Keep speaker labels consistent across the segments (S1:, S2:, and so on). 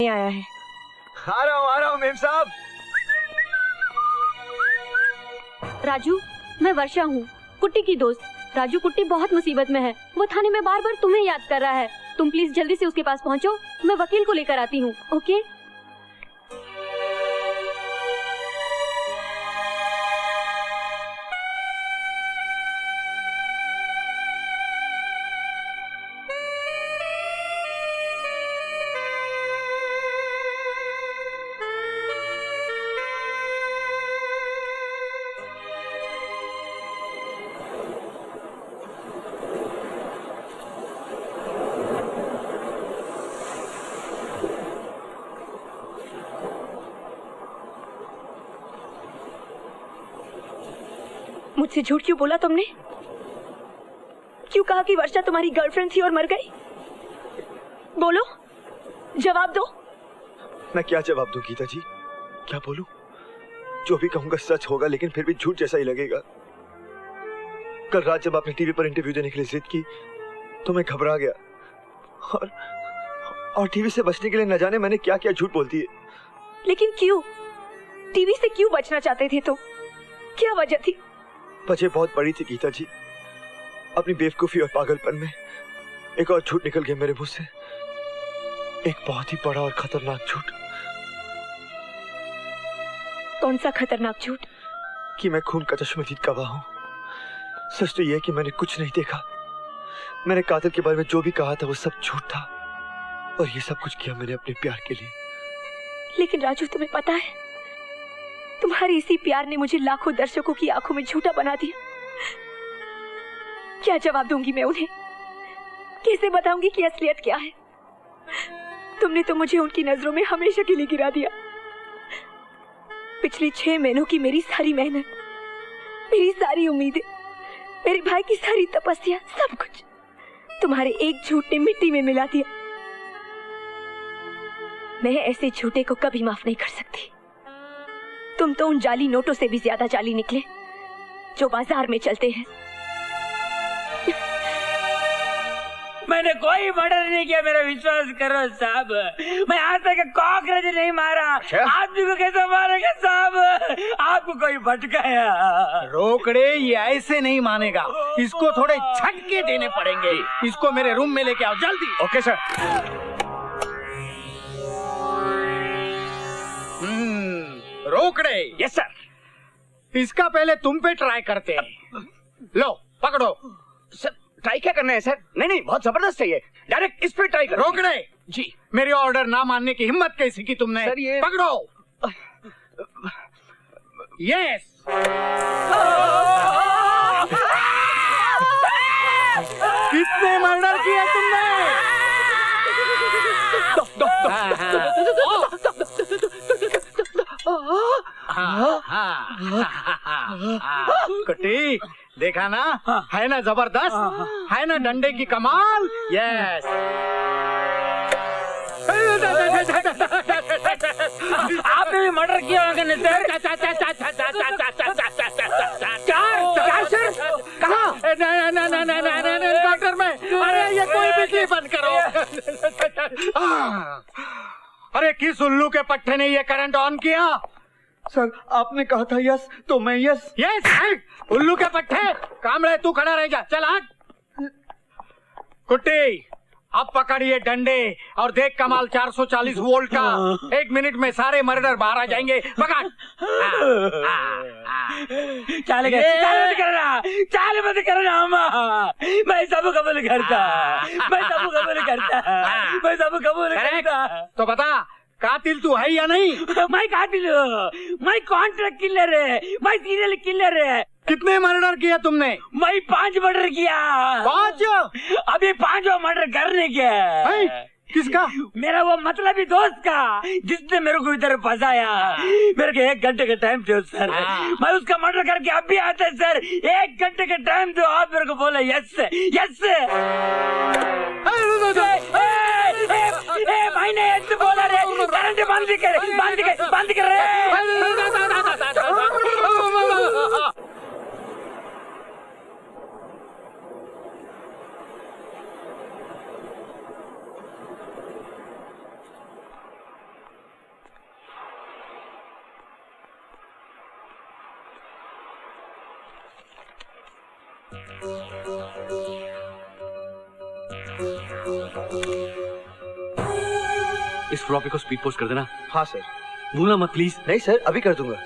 S1: आया है।
S2: आ रहा हूँ मेम साहब।
S1: राजू, मैं वर्षा हूँ, कुट्टी की दोस्त। राजू, कुट्टी बहुत मुसीबत में है। वो थाने में बार बार तुम्हें याद कर रहा है। तुम प्लीज जल्दी से उसके पास पहुँचो। मैं वकील को लेकर आती हूँ। ओके? मुझसे झूठ क्यों बोला तुमने? क्यों कहा कि वर्षा तुम्हारी गर्लफ्रेंड थी और मर गई? बोलो, जवाब दो।
S2: मैं क्या जवाब दूं गीता जी? क्या बोलूं? जो भी कहूंगा सच होगा, लेकिन फिर भी झूठ जैसा ही लगेगा। कल रात जब आपने टीवी पर इंटरव्यू देने के लिए जिद की तो मैं घबरा गया और टीवी से बचने के लिए न जाने मैंने क्या क्या झूठ बोल दिए।
S1: लेकिन क्यों? टीवी से क्यों बचना चाहते थे तुम? क्या वजह थी?
S2: वजह बहुत बड़ी थी गीता जी। अपनी बेवकूफी और पागलपन में एक और झूठ निकल गया मेरे मुंह से। एक बहुत ही बड़ा और खतरनाक झूठ।
S1: कौन सा खतरनाक झूठ?
S2: कि मैं खून का चश्मदीद गवाह हूं। सच तो यह है कि मैंने कुछ नहीं देखा। मैंने कातिल के बारे में जो भी कहा था वो सब झूठ था, और ये सब कुछ किया मैंने अपने प्यार के लिए।
S1: लेकिन राजू, तुम्हें पता है, तुम्हारे इसी प्यार ने मुझे लाखों दर्शकों की आंखों में झूठा बना दिया। क्या जवाब दूंगी मैं उन्हें? कैसे बताऊंगी कि असलियत क्या है? तुमने तो मुझे उनकी नजरों में हमेशा के लिए गिरा दिया। पिछले 6 महीनों की मेरी सारी मेहनत, मेरी सारी उम्मीदें, मेरे भाई की सारी तपस्या, सब कुछ तुम्हारे एक झूठ ने मिट्टी में मिला दिया। मैं ऐसे झूठे को कभी माफ नहीं कर सकती। तुम तो उन जाली नोटों से भी ज्यादा जाली निकले जो बाजार में चलते हैं।
S3: मैंने कोई मर्डर नहीं किया, मेरा विश्वास करो साहब। मैं आज तक कॉकरोच नहीं मारा। आदमी को कैसे मारेगा साहब? आपको कोई भटकाया?
S4: रोकड़े, ये ऐसे नहीं मानेगा। इसको थोड़े झटके देने पड़ेंगे। इसको मेरे रूम में लेके आओ जल्दी।
S2: Okay sir.
S4: रोकड़े।
S3: Yes sir.
S4: इसका पहले तुम पे ट्राई करते हैं। लो पकड़ो।
S3: सर ट्राई क्या करना है सर? नहीं नहीं, बहुत जबरदस्त है ये। डायरेक्ट इस पे ट्राई करो।
S4: रोकड़े
S3: जी।
S4: मेरी ऑर्डर ना मानने की हिम्मत कैसी की तुमने?
S3: सर ये
S4: पकड़ो। यस। कितने मर्डर किया तुमने? कुट्टी, देखा ना? है ना जबरदस्त? है ना डंडे की कमाल? यस।
S3: आपने भी मर्डर किया होगा ना सर? चार सर? कहाँ?
S4: डॉक्टर में। अरे ये कोई बिजली बंद करो। अरे किस उल्लू के पट्टे ने ये करंट ऑन किया?
S2: सर आपने कहा था यस, तो मैं यस।
S4: यस। उल्लू के पट्टे। कामड़े तू खड़ा रह जा। चल आग। कुट्टी, अब पकड़िए डंडे और देख कमाल 440 वोल्ट का। 1 मिनट में सारे मर्डर बाहर आ जाएंगे। पकड़।
S3: चाल मत करना, चाल मत करना अम्मा। मैं सब कबूल करता, मैं सब कबूल करता, मैं सब कबूल करता।
S4: तो बता, कातिल तू है या नहीं?
S3: मैं कातिल हूँ, मैं कॉन्ट्रैक्ट किलर है, मैं सीरियल किलर है।
S4: कितने मर्डर किया तुमने?
S3: मैं 5 मर्डर किया।
S4: 5?
S3: अभी 5वां मर्डर करने के।
S4: किसका?
S3: मेरा वो मतलबी दोस्त का, जिसने मेरे को इधर फंसाया। मेरे को 1 घंटे का टाइम दो सर। मैं उसका मर्डर करके अब भी आता सर। 1 घंटे का टाइम दो। आप मेरे को बोले यस यस। भाई ने यस बोला रे। करंट बंद कर रहे।
S5: इस फ्लॉपी को स्पीड पोस्ट कर देना।
S2: हाँ सर।
S5: भूलना मत प्लीज।
S2: नहीं सर, अभी कर दूंगा।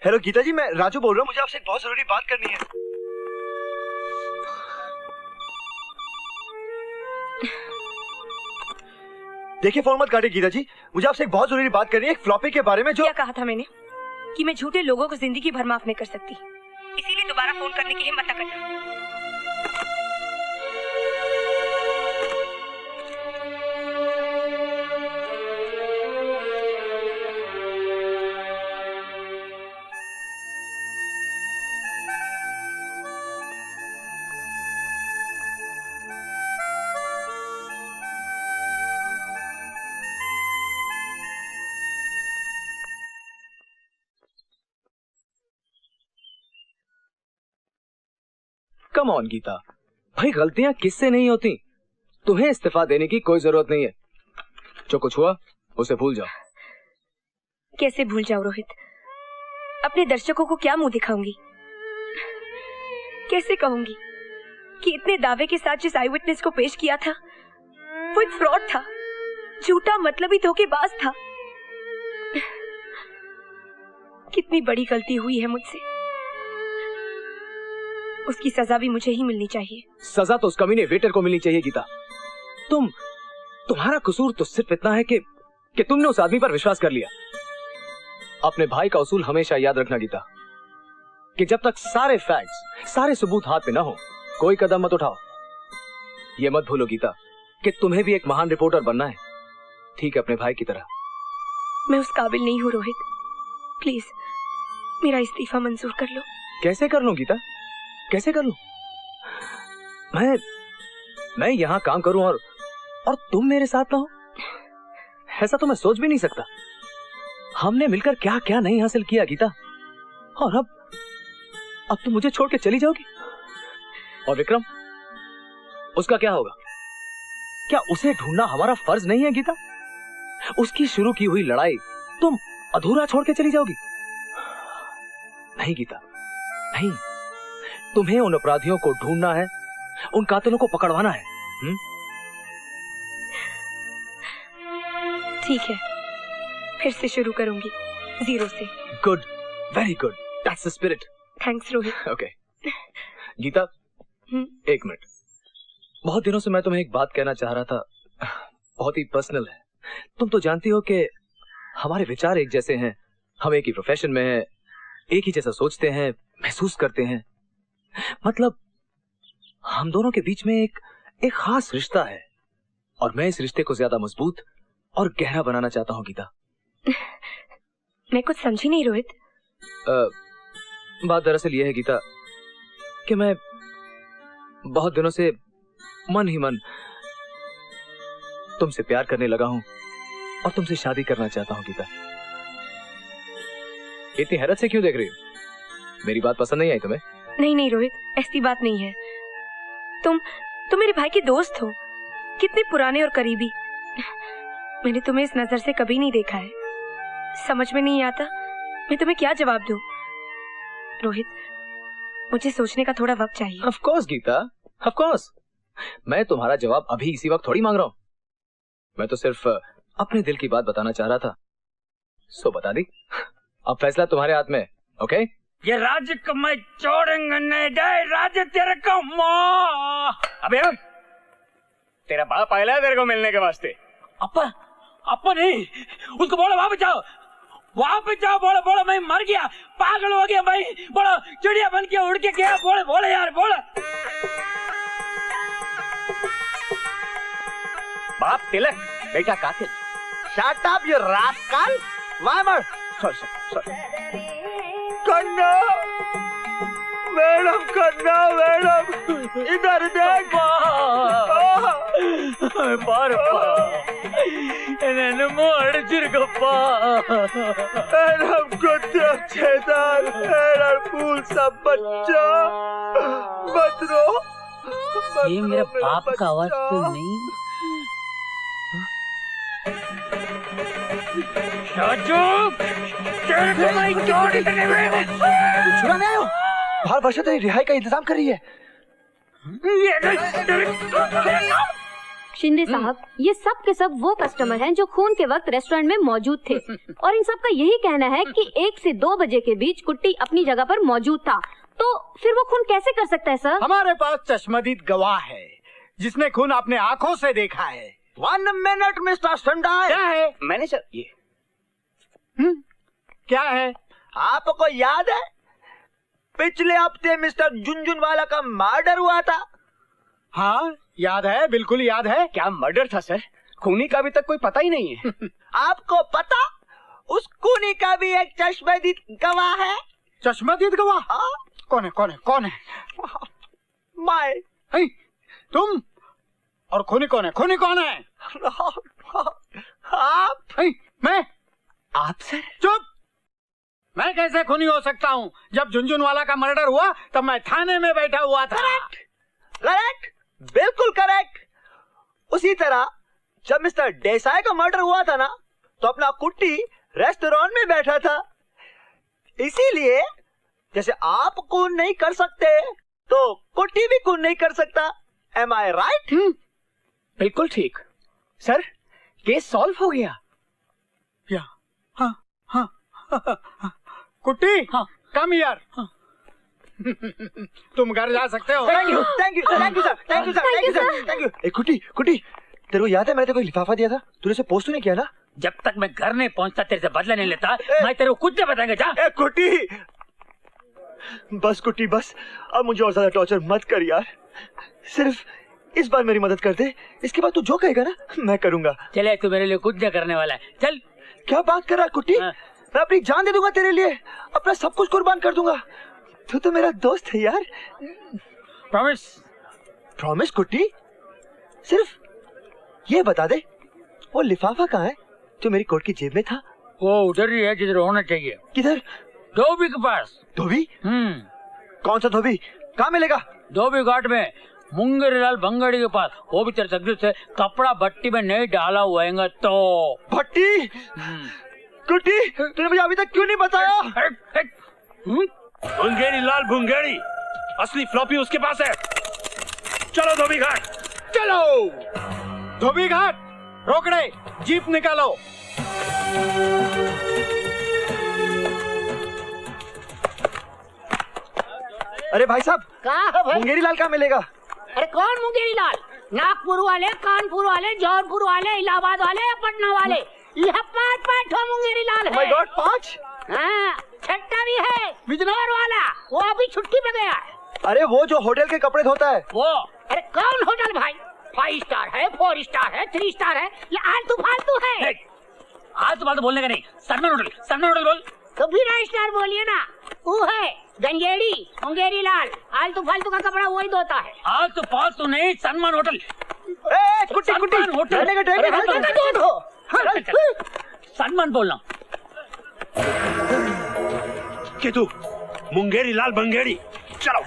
S2: हेलो गीता जी, मैं राजू बोल रहा हूँ। मुझे आपसे एक बहुत जरूरी बात करनी है। देखिए फोन मत काटिए गीता जी, मुझे आपसे एक बहुत जरूरी बात करनी है, एक फ्लॉपी के बारे में। जो
S6: क्या कहा था मैंने कि मैं झूठे लोगों को जिंदगी भर माफ नहीं कर सकती, इसीलिए दोबारा फोन करने की हिम्मत न करना।
S7: कम ऑन गीता, भाई गलतियां किससे नहीं होती। तुम्हें इस्तीफा देने की कोई जरूरत नहीं है। जो कुछ हुआ उसे भूल जाओ।
S6: कैसे भूल जाऊं रोहित? अपने दर्शकों को क्या मुंह दिखाऊंगी? कैसे कहूंगी कि इतने दावे के साथ जिस आई विटनेस को पेश किया था वो एक फ्रॉड था, झूठा मतलबी धोखेबाज था। कितनी बड़ी गलती हुई है मुझसे, उसकी सजा भी मुझे ही मिलनी चाहिए।
S7: सजा तो उस कमीने वेटर को मिलनी चाहिए गीता। तुम्हारा कसूर तो सिर्फ इतना है कि तुमने उस आदमी पर विश्वास कर लिया। अपने भाई का उसूल हमेशा याद रखना गीता, कि जब तक सारे फैक्ट्स, सारे सबूत हाथ में न हो, कोई कदम मत उठाओ। ये मत भूलो गीता कि तुम्हें भी एक महान रिपोर्टर बनना है, ठीक है, अपने भाई की तरह।
S6: मैं उस काबिल नहीं हूँ रोहित, प्लीज मेरा इस्तीफा मंजूर कर लो।
S7: कैसे कर लूं गीता, कैसे कर लूं? मैं यहाँ काम करूं और तुम मेरे साथ ना हो, ऐसा तो मैं सोच भी नहीं सकता। हमने मिलकर क्या क्या नहीं हासिल किया गीता, और अब तुम मुझे छोड़ के चली जाओगी। और विक्रम, उसका क्या होगा? क्या उसे ढूंढना हमारा फर्ज नहीं है गीता? उसकी शुरू की हुई लड़ाई तुम अधूरा छोड़ के चली जाओगी? नहीं गीता, नहीं। तुम्हें उन अपराधियों को ढूंढना है, उन कातिलों को पकड़वाना है।
S6: ठीक है, फिर से शुरू करूंगी, जीरो से।
S7: Good, very good, that's the spirit.
S6: Thanks Rohit.
S7: Okay Geeta, एक मिनट। बहुत दिनों से मैं तुम्हें एक बात कहना चाह रहा था, बहुत ही पर्सनल है। तुम तो जानती हो कि हमारे विचार एक जैसे हैं, हम एक ही प्रोफेशन में हैं, एक ही जैसा सोचते हैं, महसूस करते हैं। मतलब हम दोनों के बीच में एक खास रिश्ता है, और मैं इस रिश्ते को ज्यादा मजबूत और गहरा बनाना चाहता हूँ गीता।
S6: मैं कुछ समझी नहीं रोहित।
S7: बात दरअसल ये है गीता कि मैं बहुत दिनों से मन ही मन तुमसे प्यार करने लगा हूँ और तुमसे शादी करना चाहता हूँ गीता। इतनी हैरत से क्यों देख रही हो? मेरी बात पसंद नहीं आई तुम्हें?
S6: नहीं रोहित, ऐसी बात नहीं है। तुम मेरे भाई के दोस्त हो, कितने पुराने और करीबी। मैंने तुम्हें इस नजर से कभी नहीं देखा है, समझ में नहीं आता मैं तुम्हें क्या जवाब दूं। रोहित, मुझे सोचने का थोड़ा वक्त चाहिए।
S7: Of course Geeta, of course. मैं तुम्हारा जवाब अभी इसी वक्त थोड़ी मांग रहा हूँ। मैं तो सिर्फ अपने दिल की बात बताना चाह रहा था, सो बता दी। अब फैसला तुम्हारे हाथ में। ओके?
S3: ये राज्य को मैं छोड़ूंगा नहीं, राज्य तेरे को
S7: अबे तेरा बाप आया है तेरे को मिलने के वास्ते।
S3: अपा नहीं, उसको बोलो वहां पे जाओ, बोलो मैं मर गया, पागल हो गया भाई, बोलो चिड़िया बन के उड़ के गया, बोलो यार, बोलो।
S7: बाप तिलक, बेटा कातिल।
S2: Shut up you rascal. Sorry. कन्ना, मैडम, इधर देख। मैडम कुत्ते छेदार, फूल सा बच्चा, मत रो,
S3: ये मेरे बाप का आवाज तो नहीं। राजू, तेरे को मैं चोरी करने में
S2: छुड़ाने आए हो? बाहर वर्षा तेरी रिहाई का इंतजाम कर रही है।
S1: शिंदे साहब, ये सब के सब वो कस्टमर हैं जो खून के वक्त रेस्टोरेंट में मौजूद थे और इन सब का यही कहना है कि 1 से 2 बजे के बीच कुट्टी अपनी जगह पर मौजूद था। तो फिर वो खून कैसे कर सकता है सर?
S4: हमारे पास चश्मदीद गवाह है जिसने खून अपने आंखों से देखा है।
S2: 1 मिनट मिस्टर संडाई।
S4: क्या है?
S2: मैनेजर, ये
S4: क्या है?
S2: आपको याद है पिछले हफ्ते मिस्टर झुनझुनवाला का मर्डर हुआ था?
S4: हाँ याद है, बिल्कुल याद है।
S7: क्या मर्डर था सर? खूनी का अभी तक कोई पता ही नहीं है।
S2: आपको पता उस खूनी का भी एक चश्मदीद गवाह है?
S4: चश्मदीद गवाह?
S2: हाँ?
S4: कौन है कौन है कौन है?
S2: मैं।
S4: hey, तुम? और खूनी कौन है? खूनी कौन है?
S2: आप?
S4: hey, मैं?
S7: आप सर?
S4: चुप! मैं कैसे खूनी हो सकता हूँ? जब झुनझुनवाला का मर्डर हुआ तब मैं थाने में बैठा हुआ था।
S2: करेक्ट, बिल्कुल करेक्ट। उसी तरह जब मिस्टर देसाई का मर्डर हुआ था ना, तो अपना कुट्टी रेस्टोरेंट में बैठा था। इसीलिए जैसे आप खून नहीं कर सकते तो कुट्टी भी खून नहीं कर सकता। एम आई राइट?
S7: बिल्कुल ठीक सर, केस सॉल्व हो गया।
S4: या हाँ हाँ, हाँ। कुट्टी,
S3: हाँ।
S4: कम यार। हाँ। तुम घर जा सकते हो।
S2: Thank you thank you thank you sir, thank you sir, thank you sir, thank you. ए कुट्टी कुट्टी, तेरे को याद है मैंने तेरे को एक लिफाफा दिया था? तूने उसे पोस्ट नहीं किया ना?
S3: जब तक मैं घर नहीं पहुंचता तेरे से बदला नहीं लेता, मैं तेरे को कुछ नहीं बताएंगे। जा।
S2: ए कुट्टी, बस कुट्टी बस, अब मुझे और ज्यादा टॉर्चर मत कर यार। सिर्फ इस बार मेरी मदद कर दे, इसके बाद तू जो कहेगा ना मैं करूंगा।
S3: चले, तू मेरे लिए कुछ नहीं करने वाला है। चल।
S2: क्या बात कर रहा है कुट्टी?
S3: हाँ।
S2: मैं अपनी जान दे दूंगा तेरे लिए, अपना सब कुछ कुर्बान कर दूंगा। तू तो मेरा दोस्त है यार।
S3: प्रॉमिस?
S2: प्रॉमिस कुट्टी? सिर्फ ये बता दे, वो लिफाफा कहाँ है जो मेरी कोट की जेब में था?
S3: वो उधर ही है जिधर होना चाहिए।
S2: किधर?
S3: धोबी के पास।
S2: धोबी? कौन सा धोबी? कहाँ मिलेगा?
S3: धोबी घाट में मुंगेरीलाल भंगड़ी के पास। वो भी तेरे तकदीर से कपड़ा भट्टी में नहीं डाला हुआ है तो।
S2: भट्टी? कुट्टी, तूने मुझे अभी तक क्यों नहीं बताया?
S5: भुंगेरीलाल भुंगेरी, असली फ्लॉपी उसके पास है। चलो धोबी घाट।
S4: चलो धोबी घाट। रोकड़े, जीप निकालो।
S2: अरे भाई साहब,
S8: कहाँ है भाई?
S2: मुंगेरीलाल कहाँ मिलेगा?
S8: अरे कौन मुंगेरीलाल? नागपुर वाले, कानपुर वाले, जौनपुर वाले, इलाहाबाद वाले या पटना वाले? यहाँ 5 ठो मुंगेरीलाल
S2: Oh my
S8: है।
S2: God, 5?
S8: हाँ, छठा भी है, बिजनौर वाला। वो अभी छुट्टी पे गया है।
S2: अरे वो जो होटल के कपड़े धोता है।
S3: वो
S8: अरे कौन होटल भाई? 5 स्टार है, 4 स्टार है, 3 स्टार है, ये आलतू फालतू है।
S3: आज तो बात बोलने का नहीं। सलमान होटल, सलमान होटल बोल।
S8: तो बिना स्टार बोलिए ना। वो है गंजेड़ी, मुंगेरीलाल। आलतू फालतू का कपड़ा वही धोता है।
S3: आज तो पास तो नहीं, सलमान होटल।
S2: कुट्टी कुट्टी,
S3: सलमान होटल।
S2: रहने का टाइम
S3: अरे,
S2: नहीं है।
S8: दूध हो।
S3: सलमान बोलना।
S5: कि तू मुंगेरीलाल भंगेरी, चलो।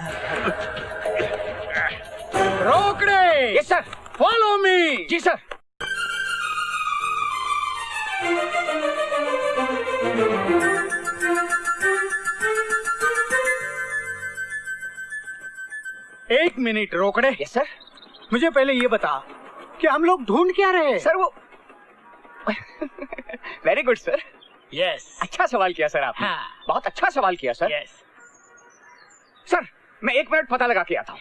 S4: Rokade.
S7: Yes sir.
S4: Follow me.
S7: जी सर।
S4: एक मिनट रोकड़े।
S7: Yes sir.
S4: मुझे पहले ये बता कि हम लोग ढूंढ क्या रहे हैं?
S7: सर वो वेरी गुड सर।
S3: यस।
S7: अच्छा सवाल किया सर आपने।
S3: हाँ।
S7: बहुत अच्छा सवाल किया सर।
S3: यस।
S7: सर मैं 1 मिनट पता लगा के आता हूँ।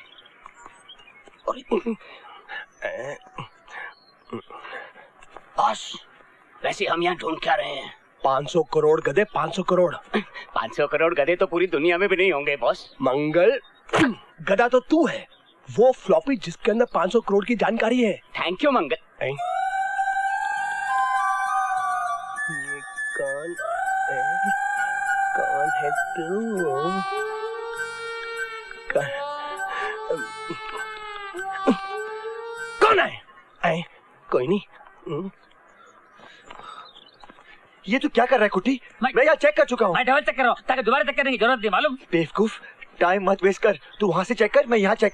S8: बॉस, वैसे हम यहाँ ढूंढ क्या रहे हैं?
S9: 500 करोड़ गधे, 500 करोड़।
S7: 500 करोड़ गधे तो पूरी दुनिया में भी नहीं होंगे बॉस।
S9: मंगल, गधा तो तू है, वो फ्लॉपी जिसके अंदर 500 करोड़ की जानकारी है।
S7: थैंक यू मंगल।
S9: ये कौन है? कौन है तू? कौन है? कोई नहीं।
S2: ये तू क्या कर रहा है कुट्टी? मैं यहाँ चेक कर चुका हूँ।
S3: मैं डबल चेक कर रहा हूँ ताकि दोबारा चेक करने की जरूरत नहीं। मालूम?
S2: बेवकूफ, टाइम मत वेस्ट कर। तू वहाँ से चेक कर, मैं यहाँ चेक